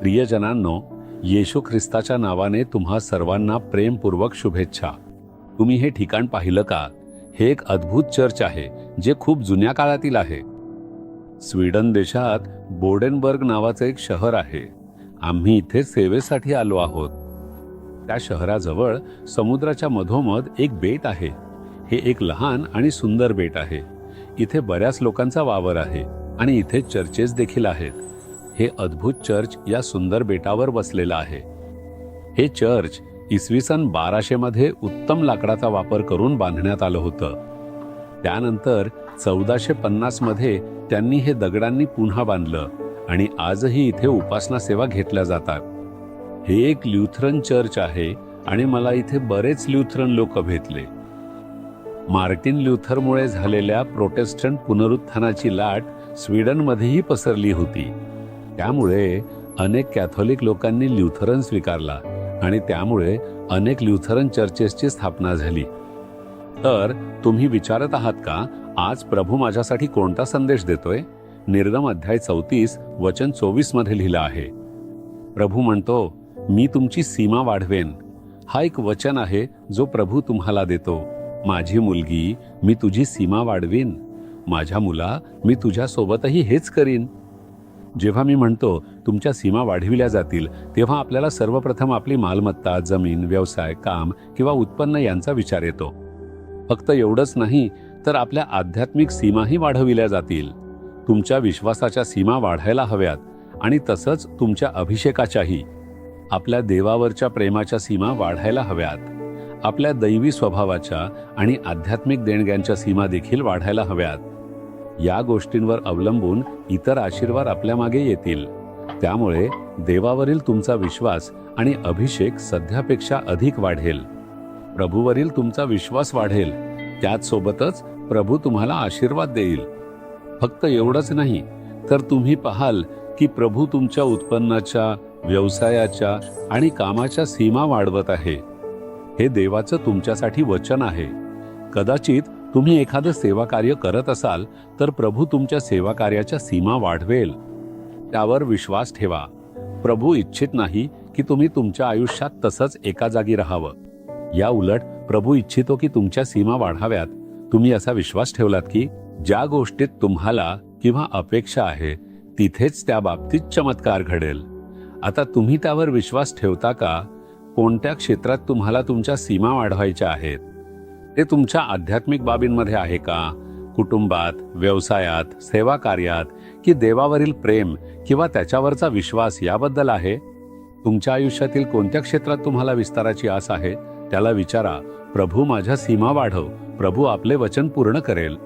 प्रियजनांनो, येशू ख्रिस्ताच्या नावाने तुम्हा सर्वांना प्रेमपूर्वक शुभेच्छा. तुम्ही हे ठिकाण पाहिलं का? हे एक अद्भुत चर्च आहे जे खूप जुन्या काळातील आहे. स्वीडन देशात बोडेनबर्ग नावाचं एक शहर आहे. आम्ही इथे सेवेसाठी आलो आहोत. त्या शहराजवळ समुद्राच्या मधोमध एक बेट आहे. हे एक लहान आणि सुंदर बेट आहे. इथे बऱ्याच लोकांचा वावर आहे आणि इथे चर्चेस देखील आहेत. हे अद्भुत चर्च या सुंदर बेटावर बसलेलं आहे. हे चर्च इसवी सन 1200 मध्ये उत्तम लाकडाचा वापर करून बांधण्यात आलं होतं. त्यानंतर 1450 मध्ये त्यांनी हे दगडांनी पुन्हा बांधलं आणि आजही इथे उपासना सेवा घेतल्या जातात. हे एक ल्युथरन चर्च आहे आणि मला इथे बरेच ल्युथरन लोक भेटले. मार्टिन ल्युथरमुळे झालेल्या प्रोटेस्टंट पुनरुत्थानाची लाट स्वीडनमध्येही पसरली होती. त्यामुळे अनेक कॅथोलिक लोकांनी ल्युथरन स्वीकारला आणि त्यामुळे अनेक ल्युथरन चर्चेसची स्थापना झाली. तर तुम्ही विचारत आहात का, आज प्रभू माझ्यासाठी कोणता संदेश देतोय? निर्गम अध्याय 34 वचन 24 मध्ये लिहिलं आहे. प्रभू म्हणतो, मी तुमची सीमा वाढवेन. हा एक वचन आहे जो प्रभू तुम्हाला देतो. माझी मुलगी, मी तुझी सीमा वाढवीन. माझ्या मुला, मी तुझ्या सोबतही हेच करीन. जेव्हा मी म्हणतो तुमच्या सीमा वाढविल्या जातील, तेव्हा आपल्याला सर्वप्रथम आपली मालमत्ता, जमीन, व्यवसाय, काम किंवा उत्पन्न यांचा विचार येतो. फक्त एवढंच नाही, तर आपल्या आध्यात्मिक सीमाही वाढविल्या जातील. तुमच्या विश्वासाच्या सीमा वाढायला हव्यात आणि तसंच तुमच्या अभिषेकाच्याही. आपल्या देवावरच्या प्रेमाच्या सीमा वाढायला हव्यात. आपल्या दैवी स्वभावाच्या आणि आध्यात्मिक देणग्यांच्या सीमा देखील वाढायला हव्यात. या गोष्टींवर अवलंबून इतर आशीर्वाद आपल्या मागे येतील. त्यामुळे देवावरील तुमचा विश्वास आणि अभिषेक सध्यापेक्षा अधिक वाढेल. प्रभूवरील तुमचा विश्वास वाढेल. त्याचसोबतच प्रभू तुम्हाला आशीर्वाद देईल. फक्त एवढंच नाही, तर तुम्ही पाहाल की प्रभू तुमच्या उत्पन्नाच्या, व्यवसायाच्या आणि कामाच्या सीमा वाढवत आहे. हे देवाचं तुमच्यासाठी वचन आहे. कदाचित तुम्ही एखादं सेवा कार्य करत असाल तर प्रभू तुमच्या सेवा कार्याच्या सीमा वाढवेल. त्यावर विश्वास ठेवा. प्रभू इच्छित नाही की तुम्ही तुमच्या आयुष्यात तसंच एका जागी राहावं. या उलट प्रभू इच्छितो की तुमच्या सीमा वाढाव्यात. तुम्ही असा विश्वास ठेवलात की ज्या गोष्टीत तुम्हाला किंवा अपेक्षा आहे तिथेच त्या बाबतीत चमत्कार घडेल. आता तुम्ही त्यावर विश्वास ठेवता का? कोणत्या क्षेत्रात तुम्हाला तुमच्या सीमा वाढवायच्या आहेत? ते तुमच्या आध्यात्मिक बाबींमध्ये आहे का? कुटुंबात, व्यवसायात, सेवा कार्यात की देवावरील प्रेम किंवा त्याच्यावरचा विश्वास याबद्दल आहे? तुमच्या आयुष्यातील कोणत्या क्षेत्रात तुम्हाला विस्ताराची आस आहे? त्याला विचारा, प्रभू माझ्या सीमा वाढव. प्रभू आपले वचन पूर्ण करेल.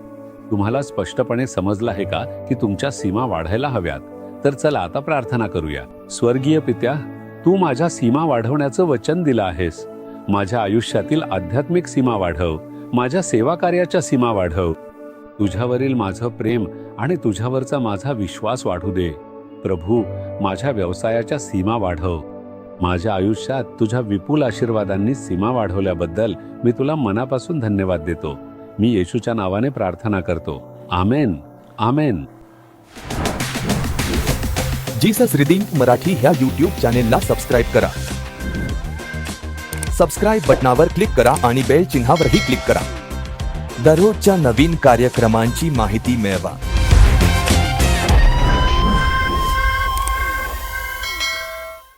तुम्हाला स्पष्टपणे समजलं आहे का की तुमच्या सीमा वाढायला हव्यात? तर चला आता प्रार्थना करूया. स्वर्गीय पित्या, तू माझ्या सीमा वाढवण्याचं वचन दिलं आहेस. माझ्या आयुष्यातील आध्यात्मिक सीमा वाढव. माझ्या सेवा कार्याच्या सीमा वाढव. तुझ्यावरील माझं प्रेम आणि तुझ्यावरचा माझा विश्वास वाढू दे. प्रभू, माझ्या व्यवसायाच्या सीमा वाढव. माझ्या आयुष्यात तुझ्या विपुल आशीर्वादांनी सीमा वाढवल्याबद्दल मी तुला मनापासून धन्यवाद देतो. मी येशूच्या नावाने प्रार्थना करतो. आमेन. आमेन. जीसस रिडीम्ड मराठी ह्या YouTube चॅनेलला सबस्क्राईब करा. सबस्क्राईब बटनावर क्लिक करा आणि बेल चिन्हावरही क्लिक करा. दररोजच्या नवीन कार्यक्रमांची माहिती मिळवा.